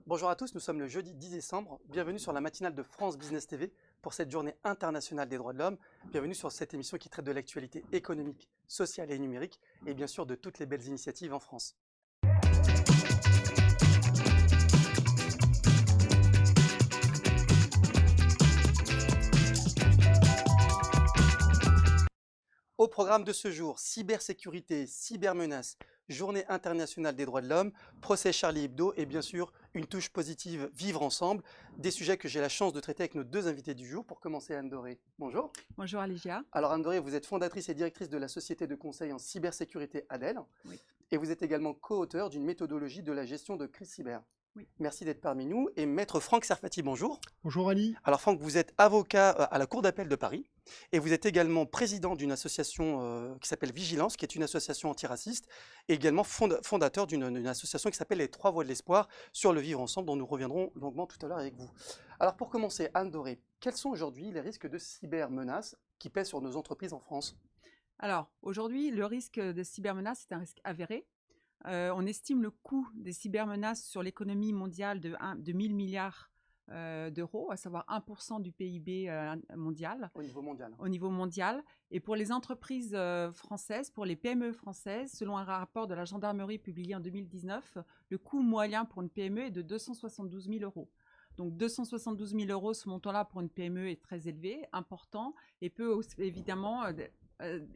Bonjour à tous, nous sommes le jeudi 10 décembre. Bienvenue sur la matinale de France Business TV pour cette journée internationale des droits de l'homme. Bienvenue sur cette émission qui traite de l'actualité économique, sociale et numérique et bien sûr de toutes les belles initiatives en France. Au programme de ce jour, cybersécurité, cybermenaces, journée internationale des droits de l'homme, procès Charlie Hebdo et bien sûr une touche positive, vivre ensemble, des sujets que j'ai la chance de traiter avec nos deux invités du jour. Pour commencer, Anne Doré, bonjour. Bonjour Alégia. Alors Anne Doré, vous êtes fondatrice et directrice de la société de conseil en cybersécurité ADEL. Oui. Et vous êtes également co-auteur d'une méthodologie de la gestion de crise cyber. Oui. Merci d'être parmi nous. Et maître Franck Serfati, bonjour. Bonjour Ali. Alors Franck, vous êtes avocat à la Cour d'appel de Paris et vous êtes également président d'une association qui s'appelle Vigilance, qui est une association antiraciste, et également fondateur d'une association qui s'appelle Les Trois Voies de l'Espoir sur le vivre ensemble, dont nous reviendrons longuement tout à l'heure avec vous. Alors pour commencer, Anne Doré, quels sont aujourd'hui les risques de cybermenaces qui pèsent sur nos entreprises en France? Alors aujourd'hui, le risque de cybermenace est un risque avéré. On estime le coût des cybermenaces sur l'économie mondiale de 1 000 milliards d'euros, à savoir 1% du PIB mondial. Au niveau mondial. Et pour les entreprises françaises, pour les PME françaises, selon un rapport de la gendarmerie publié en 2019, le coût moyen pour une PME est de 272 000 euros. Donc 272 000 euros, ce montant-là pour une PME est très élevé, important, et peut aussi, évidemment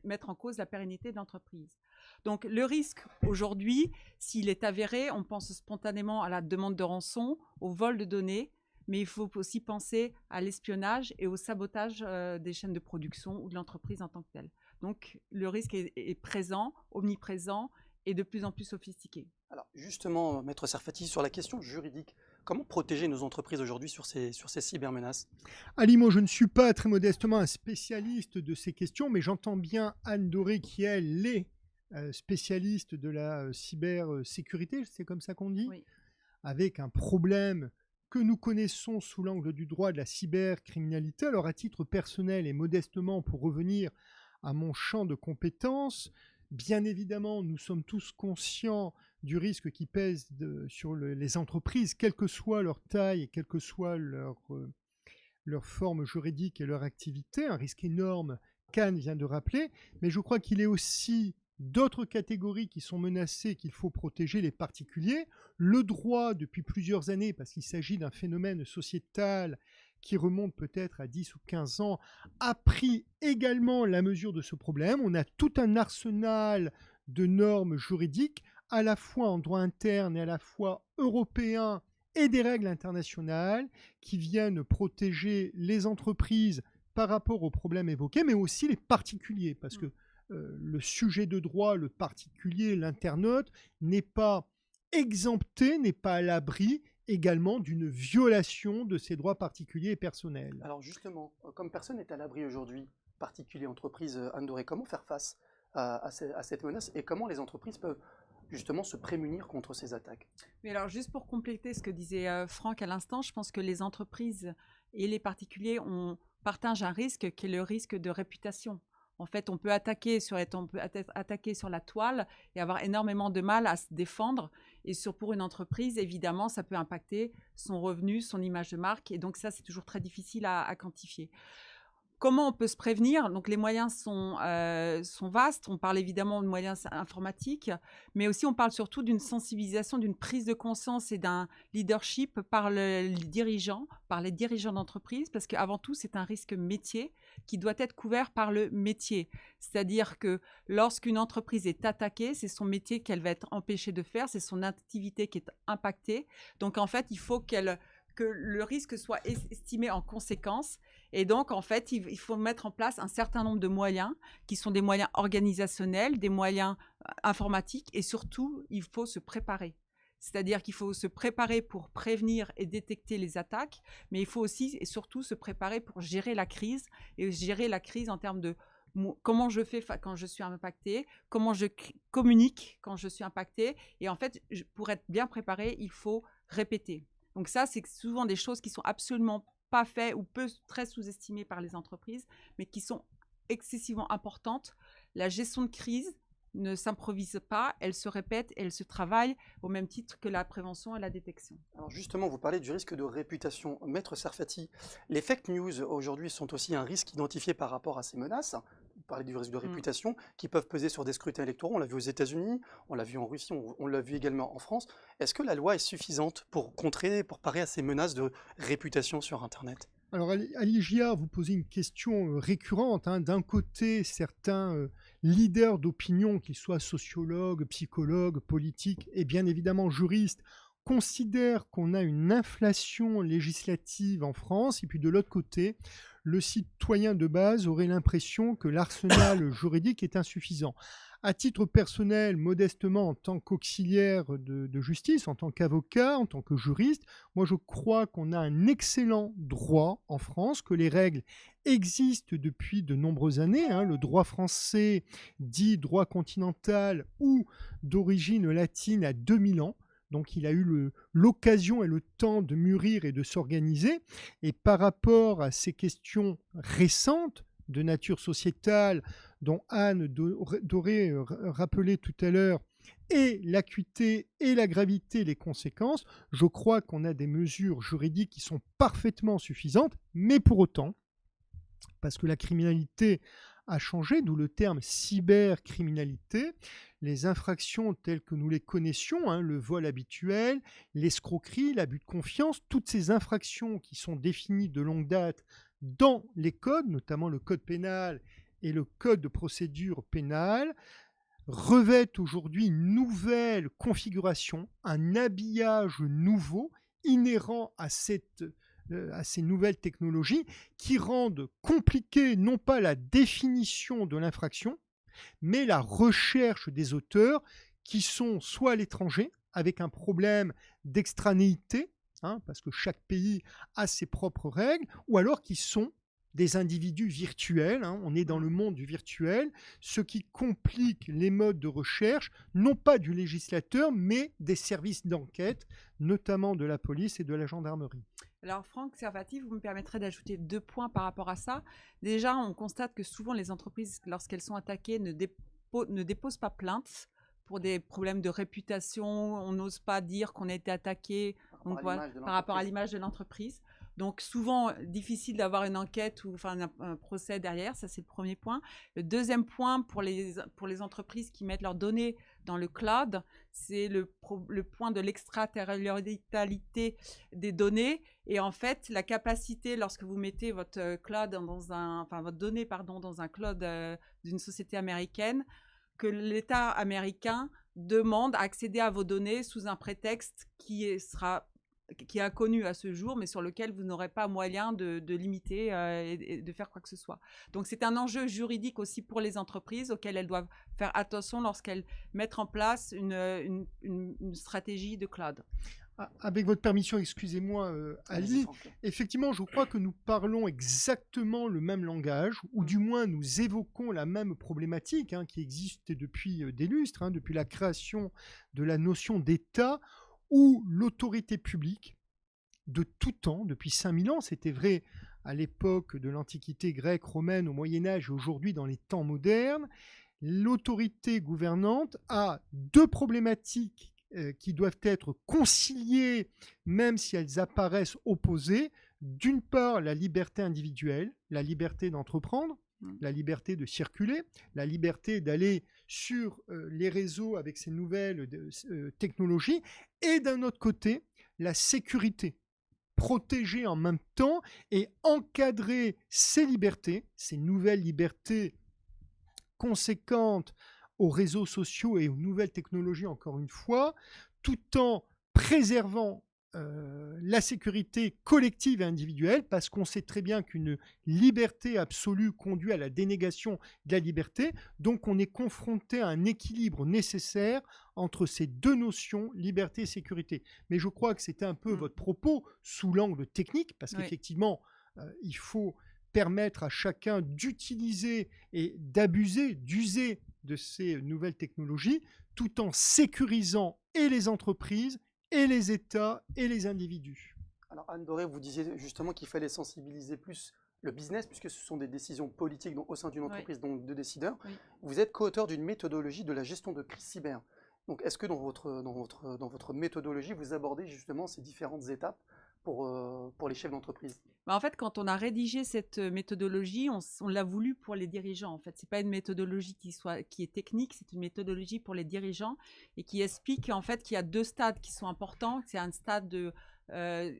mettre en cause la pérennité de l'entreprise. Donc le risque aujourd'hui, s'il est avéré, on pense spontanément à la demande de rançon, au vol de données, mais il faut aussi penser à l'espionnage et au sabotage des chaînes de production ou de l'entreprise en tant que telle. Donc le risque est présent, omniprésent et de plus en plus sophistiqué. Alors justement, maître Serfati, sur la question juridique, comment protéger nos entreprises aujourd'hui sur ces cybermenaces? Ali, moi je ne suis pas très modestement un spécialiste de ces questions, mais j'entends bien Anne Doré qui, elle, est spécialiste de la cybersécurité, c'est comme ça qu'on dit, Oui. avec un problème que nous connaissons sous l'angle du droit de la cybercriminalité. Alors à titre personnel et modestement, pour revenir à mon champ de compétences, bien évidemment, nous sommes tous conscients du risque qui pèse sur les entreprises, quelle que soit leur taille et quelle que soit leur forme juridique et leur activité, un risque énorme qu'Anne vient de rappeler, mais je crois qu'il est aussi d'autres catégories qui sont menacées, qu'il faut protéger, les particuliers. Le droit, depuis plusieurs années, parce qu'il s'agit d'un phénomène sociétal qui remonte peut-être à 10 ou 15 ans, a pris également la mesure de ce problème. On a tout un arsenal de normes juridiques, à la fois en droit interne et à la fois européen, et des règles internationales qui viennent protéger les entreprises par rapport aux problèmes évoqués, mais aussi les particuliers, parce que le sujet de droit, le particulier, l'internaute, n'est pas exempté, n'est pas à l'abri également d'une violation de ses droits particuliers et personnels. Alors justement, comme personne n'est à l'abri aujourd'hui, particulier, entreprise, Anne Doré, comment faire face à cette menace et comment les entreprises peuvent justement se prémunir contre ces attaques? Mais alors juste pour compléter ce que disait Franck à l'instant, je pense que les entreprises et les particuliers partagent un risque qui est le risque de réputation. En fait, on peut attaquer sur la toile et avoir énormément de mal à se défendre. Et pour une entreprise, évidemment, ça peut impacter son revenu, son image de marque. Et donc ça, c'est toujours très difficile à quantifier. Comment on peut se prévenir? Donc les moyens sont vastes. On parle évidemment de moyens informatiques, mais aussi on parle surtout d'une sensibilisation, d'une prise de conscience et d'un leadership par les dirigeants d'entreprise, parce qu'avant tout, c'est un risque métier qui doit être couvert par le métier. C'est-à-dire que lorsqu'une entreprise est attaquée, c'est son métier qu'elle va être empêchée de faire, c'est son activité qui est impactée. Donc en fait, il faut que le risque soit estimé en conséquence. Et donc, en fait, il faut mettre en place un certain nombre de moyens qui sont des moyens organisationnels, des moyens informatiques et surtout, il faut se préparer. C'est-à-dire qu'il faut se préparer pour prévenir et détecter les attaques, mais il faut aussi et surtout se préparer pour gérer la crise et gérer la crise en termes de comment je fais quand je suis impacté, comment je communique quand je suis impacté. Et en fait, pour être bien préparé, il faut répéter. Donc ça, c'est souvent des choses qui sont absolument pas faites ou très sous-estimées par les entreprises, mais qui sont excessivement importantes. La gestion de crise, ne s'improvise pas, elle se répète, elle se travaille au même titre que la prévention et la détection. Alors justement, vous parlez du risque de réputation. Maître Sarfati, les fake news aujourd'hui sont aussi un risque identifié par rapport à ces menaces. Vous parlez du risque de réputation qui peuvent peser sur des scrutins électoraux. On l'a vu aux États-Unis, on l'a vu en Russie, on l'a vu également en France. Est-ce que la loi est suffisante pour contrer, pour parer à ces menaces de réputation sur Internet? Alors, Ali Gia, vous posez une question récurrente. D'un côté, certains leaders d'opinion, qu'ils soient sociologues, psychologues, politiques et bien évidemment juristes, considèrent qu'on a une inflation législative en France. Et puis de l'autre côté, le citoyen de base aurait l'impression que l'arsenal juridique est insuffisant. À titre personnel, modestement, en tant qu'auxiliaire de justice, en tant qu'avocat, en tant que juriste, moi je crois qu'on a un excellent droit en France, que les règles existent depuis de nombreuses années. Le droit français, dit droit continental ou d'origine latine, a 2000 ans. Donc il a eu l'occasion et le temps de mûrir et de s'organiser. Et par rapport à ces questions récentes de nature sociétale, dont Anne Doré rappelait tout à l'heure, et l'acuité et la gravité, les conséquences, je crois qu'on a des mesures juridiques qui sont parfaitement suffisantes, mais pour autant, parce que la criminalité a changé, d'où le terme cybercriminalité, les infractions telles que nous les connaissions, le vol habituel, l'escroquerie, l'abus de confiance, toutes ces infractions qui sont définies de longue date dans les codes, notamment le code pénal et le code de procédure pénale, revêtent aujourd'hui une nouvelle configuration, un habillage nouveau inhérent à ces nouvelles technologies qui rendent compliquée non pas la définition de l'infraction, mais la recherche des auteurs qui sont soit à l'étranger, avec un problème d'extranéité, parce que chaque pays a ses propres règles, ou alors qui sont des individus virtuels, on est dans le monde du virtuel, ce qui complique les modes de recherche, non pas du législateur, mais des services d'enquête, notamment de la police et de la gendarmerie. Alors, Franck Servati, vous me permettrez d'ajouter 2 points par rapport à ça. Déjà, on constate que souvent les entreprises, lorsqu'elles sont attaquées, ne déposent pas plainte pour des problèmes de réputation. On n'ose pas dire qu'on a été attaqué par rapport à l'image de l'entreprise. Donc, souvent, difficile d'avoir une enquête ou un procès derrière. Ça, c'est le premier point. Le deuxième point, pour les entreprises qui mettent leurs données dans le cloud, c'est le point de l'extraterritorialité des données. Et en fait, la capacité, lorsque vous mettez votre cloud votre donnée, dans un cloud d'une société américaine, que l'État américain demande à accéder à vos données sous un prétexte qui est inconnu à ce jour, mais sur lequel vous n'aurez pas moyen de limiter et de faire quoi que ce soit. Donc, c'est un enjeu juridique aussi pour les entreprises auxquelles elles doivent faire attention lorsqu'elles mettent en place une stratégie de cloud. Avec votre permission, excusez-moi, Ali, effectivement, je crois que nous parlons exactement le même langage, ou du moins nous évoquons la même problématique qui existe depuis des lustres, depuis la création de la notion d'État, où l'autorité publique, de tout temps, depuis 5000 ans, c'était vrai à l'époque de l'Antiquité grecque, romaine, au Moyen-Âge et aujourd'hui dans les temps modernes, l'autorité gouvernante a 2 problématiques qui doivent être conciliées, même si elles apparaissent opposées. D'une part, la liberté individuelle, la liberté d'entreprendre, la liberté de circuler, la liberté d'aller sur les réseaux avec ces nouvelles technologies, et d'un autre côté, la sécurité. Protéger en même temps et encadrer ces libertés, ces nouvelles libertés conséquentes aux réseaux sociaux et aux nouvelles technologies, encore une fois, tout en préservant la sécurité collective et individuelle, parce qu'on sait très bien qu'une liberté absolue conduit à la dénégation de la liberté. Donc on est confronté à un équilibre nécessaire entre ces 2 notions, liberté et sécurité. Mais je crois que c'était un peu votre propos sous l'angle technique, parce qu'effectivement, il faut permettre à chacun d'utiliser et d'user de ces nouvelles technologies, tout en sécurisant et les entreprises et les États et les individus. Alors Anne Doré, vous disiez justement qu'il fallait sensibiliser plus le business, puisque ce sont des décisions politiques donc, au sein d'une Oui, entreprise, donc de décideurs. oui. Vous êtes co-auteur d'une méthodologie de la gestion de crise cyber. Donc, est-ce que dans votre méthodologie, vous abordez justement ces différentes étapes pour les chefs d'entreprise? Bah, en fait, quand on a rédigé cette méthodologie, on l'a voulu pour les dirigeants. En fait, c'est pas une méthodologie qui est technique, c'est une méthodologie pour les dirigeants et qui explique en fait qu'il y a deux stades qui sont importants. C'est un stade de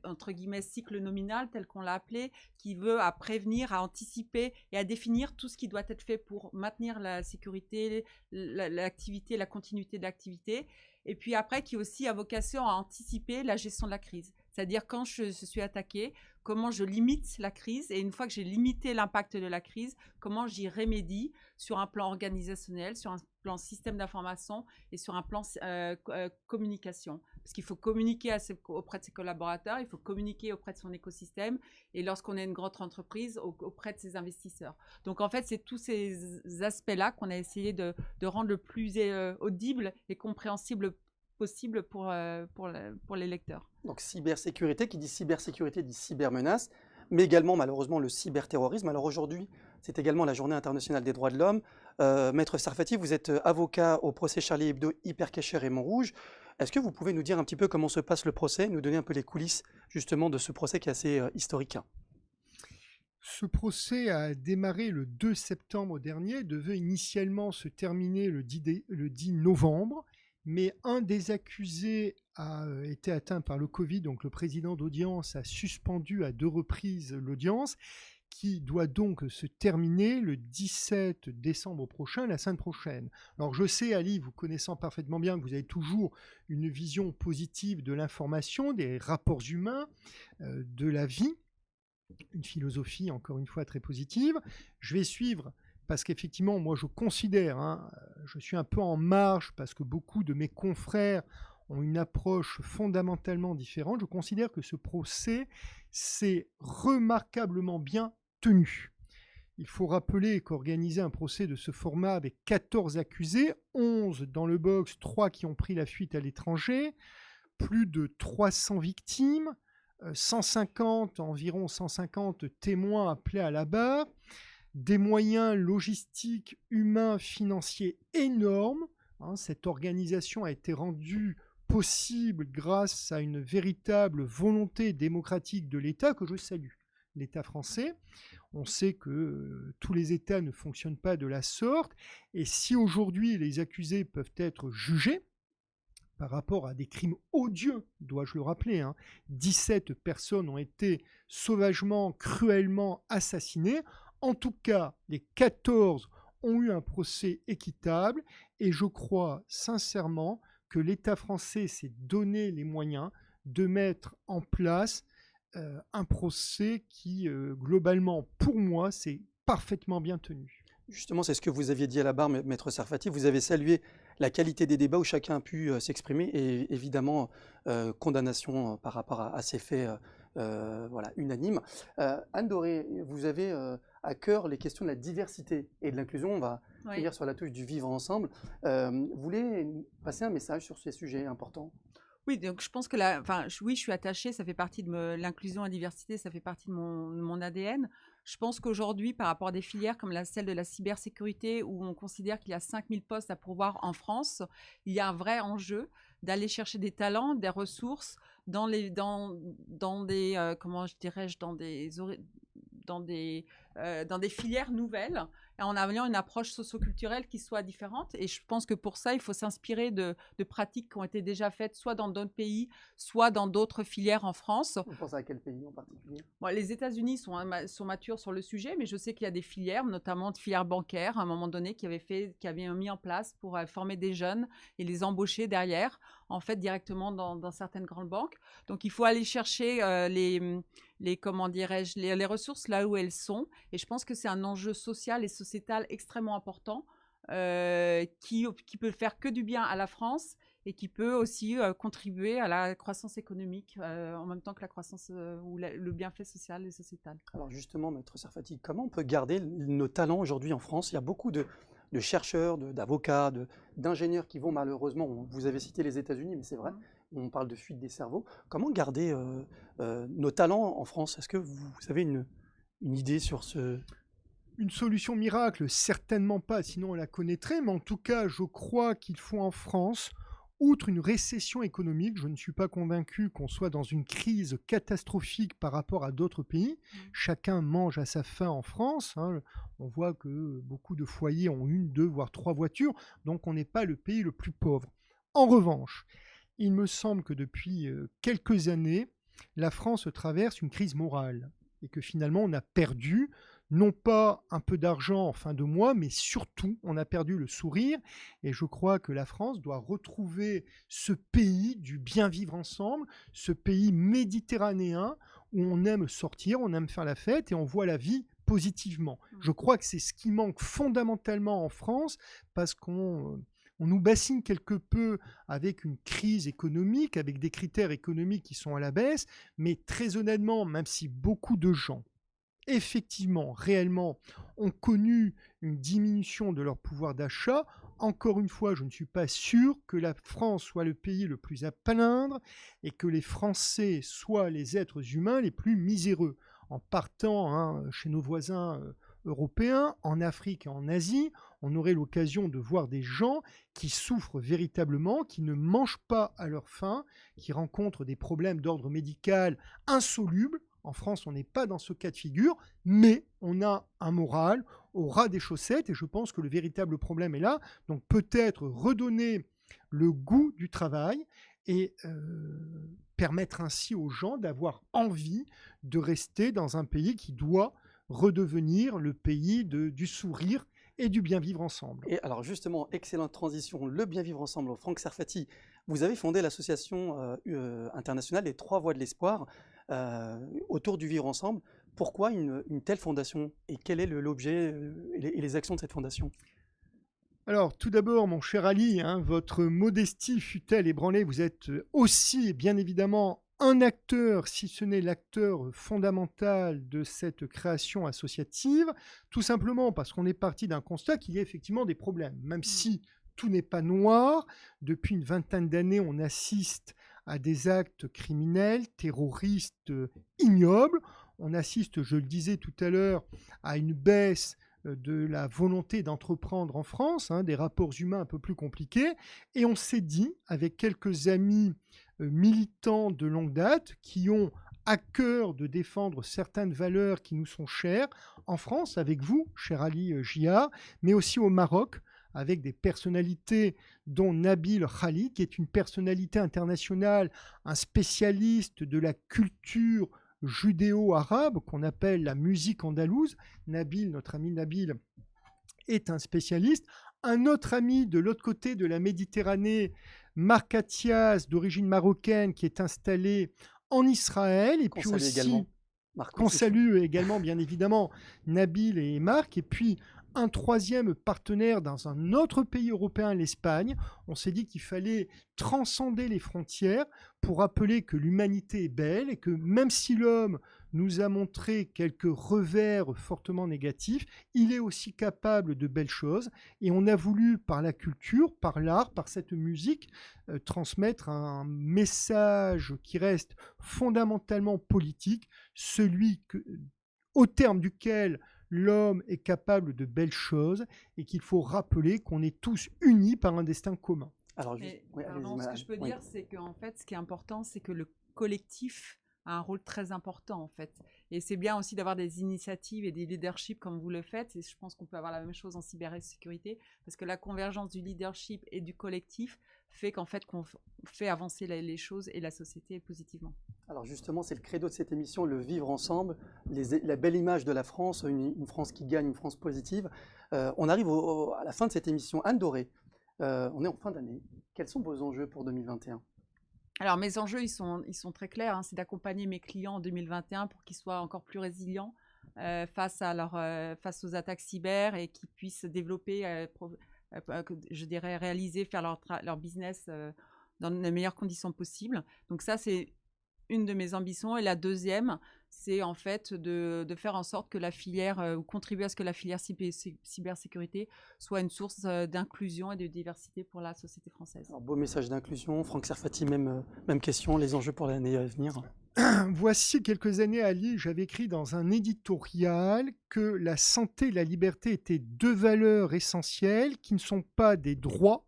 entre guillemets cycle nominal tel qu'on l'a appelé, qui veut à prévenir, à anticiper et à définir tout ce qui doit être fait pour maintenir la sécurité, l'activité, la continuité de l'activité. Et puis après, qui aussi a vocation à anticiper la gestion de la crise. C'est-à-dire quand je suis attaqué, comment je limite la crise et une fois que j'ai limité l'impact de la crise, comment j'y remédie sur un plan organisationnel, sur un plan système d'information et sur un plan communication. Parce qu'il faut communiquer auprès de ses collaborateurs, il faut communiquer auprès de son écosystème et lorsqu'on est une grande entreprise, auprès de ses investisseurs. Donc en fait, c'est tous ces aspects-là qu'on a essayé de rendre le plus audible et compréhensible possible pour les lecteurs. Donc, cybersécurité, qui dit cybersécurité dit cybermenace, mais également malheureusement le cyberterrorisme. Alors aujourd'hui, c'est également la Journée internationale des droits de l'homme. Maître Sarfati, vous êtes avocat au procès Charlie Hebdo, Hypercacher et Montrouge. Est-ce que vous pouvez nous dire un petit peu comment se passe le procès, nous donner un peu les coulisses justement de ce procès qui est assez historique? Ce procès a démarré le 2 septembre dernier, devait initialement se terminer le 10 novembre, mais un des accusés a été atteint par le Covid, donc le président d'audience a suspendu à 2 reprises l'audience, qui doit donc se terminer le 17 décembre prochain, la semaine prochaine. Alors je sais, Ali, vous connaissant parfaitement bien, que vous avez toujours une vision positive de l'information, des rapports humains, de la vie, une philosophie encore une fois très positive. Je vais suivre parce qu'effectivement, moi je considère, je suis un peu en marge parce que beaucoup de mes confrères ont une approche fondamentalement différente. Je considère que ce procès s'est remarquablement bien tenu. Il faut rappeler qu'organiser un procès de ce format avec 14 accusés, 11 dans le box, 3 qui ont pris la fuite à l'étranger, plus de 300 victimes, environ 150 témoins appelés à la barre, des moyens logistiques, humains, financiers énormes. Cette organisation a été rendue possible grâce à une véritable volonté démocratique de l'État que je salue, l'État français. On sait que tous les États ne fonctionnent pas de la sorte, et si aujourd'hui les accusés peuvent être jugés, par rapport à des crimes odieux, dois-je le rappeler, 17 personnes ont été sauvagement, cruellement assassinées. En tout cas, les 14 ont eu un procès équitable et je crois sincèrement que l'État français s'est donné les moyens de mettre en place un procès qui, globalement, pour moi, s'est parfaitement bien tenu. Justement, c'est ce que vous aviez dit à la barre, Maître Sarfati. Vous avez salué la qualité des débats où chacun a pu s'exprimer et évidemment condamnation par rapport à ces faits voilà, unanimes. Anne Doré, vous avez à cœur les questions de la diversité et de l'inclusion. On va finir sur la touche du vivre ensemble. Vous voulez passer un message sur ces sujets importants? Oui, donc je pense que oui, je suis attachée, ça fait partie de l'inclusion et la diversité, ça fait partie de mon ADN. Je pense qu'aujourd'hui, par rapport à des filières comme celle de la cybersécurité, où on considère qu'il y a 5000 postes à pourvoir en France, il y a un vrai enjeu d'aller chercher des talents, des ressources dans des comment dirais-je, dans des filières nouvelles, et en ayant une approche socio-culturelle qui soit différente. Et je pense que pour ça, il faut s'inspirer de pratiques qui ont été déjà faites soit dans d'autres pays, soit dans d'autres filières en France. Vous pensez à quel pays en particulier? Les États-Unis sont matures sur le sujet, mais je sais qu'il y a des filières, notamment de filières bancaires, à un moment donné, qui avaient mis en place pour former des jeunes et les embaucher derrière, en fait, directement dans certaines grandes banques. Donc, il faut aller chercher comment dirais-je, les ressources là où elles sont. Et je pense que c'est un enjeu social et sociétal extrêmement important qui peut faire que du bien à la France et qui peut aussi contribuer à la croissance économique en même temps que la croissance ou le bienfait social et sociétal. Alors justement, Maître Sarfati, comment on peut garder nos talents aujourd'hui en France? Il y a beaucoup de chercheurs, d'avocats, d'ingénieurs qui vont malheureusement, vous avez cité les États-Unis, mais c'est vrai, on parle de fuite des cerveaux. Comment garder nos talents en France? Est-ce que vous avez une idée sur ce... Une solution miracle, certainement pas, sinon on la connaîtrait, mais en tout cas, je crois qu'il faut en France, outre une récession économique, je ne suis pas convaincu qu'on soit dans une crise catastrophique par rapport à d'autres pays. Chacun mange à sa faim en France, hein. On voit que beaucoup de foyers ont une, deux, voire trois voitures, donc on n'est pas le pays le plus pauvre. En revanche, il me semble que depuis quelques années, la France traverse une crise morale et que finalement on a perdu non pas un peu d'argent en fin de mois, mais surtout, on a perdu le sourire. Et je crois que la France doit retrouver ce pays du bien vivre ensemble, ce pays méditerranéen où on aime sortir, on aime faire la fête et on voit la vie positivement. Je crois que c'est ce qui manque fondamentalement en France parce qu'on nous bassine quelque peu avec une crise économique, avec des critères économiques qui sont à la baisse, mais très honnêtement, même si beaucoup de gens effectivement, réellement, ont connu une diminution de leur pouvoir d'achat. Encore une fois, je ne suis pas sûr que la France soit le pays le plus à plaindre et que les Français soient les êtres humains les plus miséreux. En partant chez nos voisins européens, en Afrique et en Asie, on aurait l'occasion de voir des gens qui souffrent véritablement, qui ne mangent pas à leur faim, qui rencontrent des problèmes d'ordre médical insolubles. En France, on n'est pas dans ce cas de figure, mais on a un moral au ras des chaussettes et je pense que le véritable problème est là. Donc peut-être redonner le goût du travail et permettre ainsi aux gens d'avoir envie de rester dans un pays qui doit redevenir le pays du sourire et du bien vivre ensemble. Et alors justement, excellente transition, le bien vivre ensemble. Franck Serfati, vous avez fondé l'association internationale Les Trois Voies de l'Espoir autour du vivre ensemble. Pourquoi une telle fondation et quel est l'objet et les actions de cette fondation? Alors, tout d'abord, mon cher Ali, votre modestie fut-elle ébranlée. Vous êtes aussi, bien évidemment, un acteur, si ce n'est l'acteur fondamental de cette création associative, tout simplement parce qu'on est parti d'un constat qu'il y a effectivement des problèmes. Même si tout n'est pas noir, depuis une vingtaine d'années, on assiste à des actes criminels, terroristes ignobles. On assiste, je le disais tout à l'heure, à une baisse de la volonté d'entreprendre en France, des rapports humains un peu plus compliqués. Et on s'est dit, avec quelques amis militants de longue date, qui ont à cœur de défendre certaines valeurs qui nous sont chères, en France, avec vous, cher Ali Jia, mais aussi au Maroc, avec des personnalités dont Nabil Khali, qui est une personnalité internationale, un spécialiste de la culture judéo-arabe, qu'on appelle la musique andalouse. Nabil, notre ami Nabil, est un spécialiste. Un autre ami de l'autre côté de la Méditerranée, Marc Athias, d'origine marocaine, qui est installé en Israël. Et puis aussi, qu'on salue également, bien évidemment, Nabil et Marc. Et puis, un troisième partenaire dans un autre pays européen, l'Espagne. On s'est dit qu'il fallait transcender les frontières pour rappeler que l'humanité est belle et que même si l'homme nous a montré quelques revers fortement négatifs, il est aussi capable de belles choses. Et on a voulu, par la culture, par l'art, par cette musique, transmettre un message qui reste fondamentalement politique, celui au terme duquel l'homme est capable de belles choses et qu'il faut rappeler qu'on est tous unis par un destin commun. Alors, ce que je peux dire, c'est qu'en fait, ce qui est important, c'est que le collectif a un rôle très important, en fait. Et c'est bien aussi d'avoir des initiatives et des leaderships comme vous le faites. Et je pense qu'on peut avoir la même chose en cybersécurité, parce que la convergence du leadership et du collectif fait qu'en fait, qu'on fait avancer les choses et la société positivement. Alors justement, c'est le credo de cette émission, le vivre ensemble, la belle image de la France, une France qui gagne, une France positive. On arrive à la fin de cette émission. Anne Doré, on est en fin d'année. Quels sont vos enjeux pour 2021 ? Alors mes enjeux, ils sont très clairs. C'est d'accompagner mes clients en 2021 pour qu'ils soient encore plus résilients face aux attaques cyber et qu'ils puissent développer, je dirais, réaliser, faire leur business dans les meilleures conditions possibles. Donc ça, c'est une de mes ambitions. Et la deuxième, c'est en fait de faire en sorte que la filière, ou contribuer à ce que la filière cybersécurité soit une source d'inclusion et de diversité pour la société française. Alors, beau message d'inclusion. Franck Serfati, même question, les enjeux pour l'année à venir. Voici quelques années, Ali, j'avais écrit dans un éditorial que la santé et la liberté étaient deux valeurs essentielles qui ne sont pas des droits,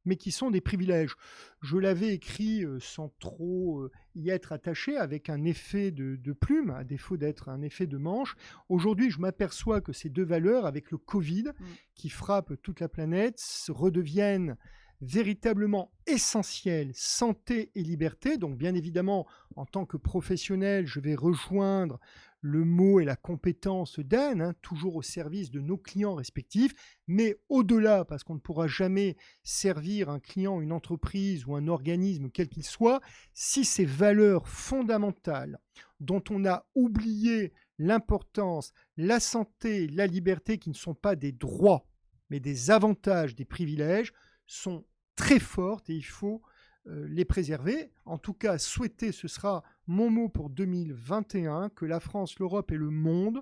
mais qui sont des privilèges. Je l'avais écrit sans trop y être attaché, avec un effet de plume, à défaut d'être un effet de manche. Aujourd'hui, je m'aperçois que ces deux valeurs, avec le Covid, qui frappe toute la planète, redeviennent véritablement essentielles, santé et liberté. Donc bien évidemment, en tant que professionnel, je vais rejoindre le mot et la compétence d'Anne, toujours au service de nos clients respectifs, mais au-delà, parce qu'on ne pourra jamais servir un client, une entreprise ou un organisme, quel qu'il soit, si ces valeurs fondamentales dont on a oublié l'importance, la santé, la liberté, qui ne sont pas des droits, mais des avantages, des privilèges, sont très fortes et il faut les préserver. En tout cas, souhaiter, ce sera mon mot pour 2021, que la France, l'Europe et le monde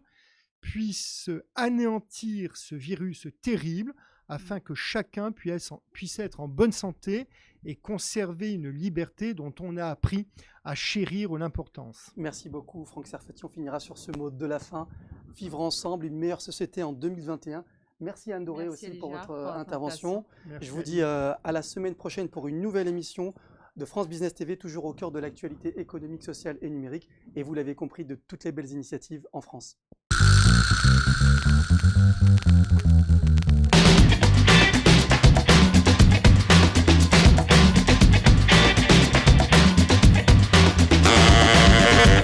puissent anéantir ce virus terrible afin que chacun puisse être en bonne santé et conserver une liberté dont on a appris à chérir l'importance. Merci beaucoup, Franck Serfati. On finira sur ce mot de la fin. Vivre ensemble, une meilleure société en 2021. Merci Anne Doré aussi pour votre intervention. Je vous dis à la semaine prochaine pour une nouvelle émission de France Business TV, toujours au cœur de l'actualité économique, sociale et numérique. Et vous l'avez compris, de toutes les belles initiatives en France.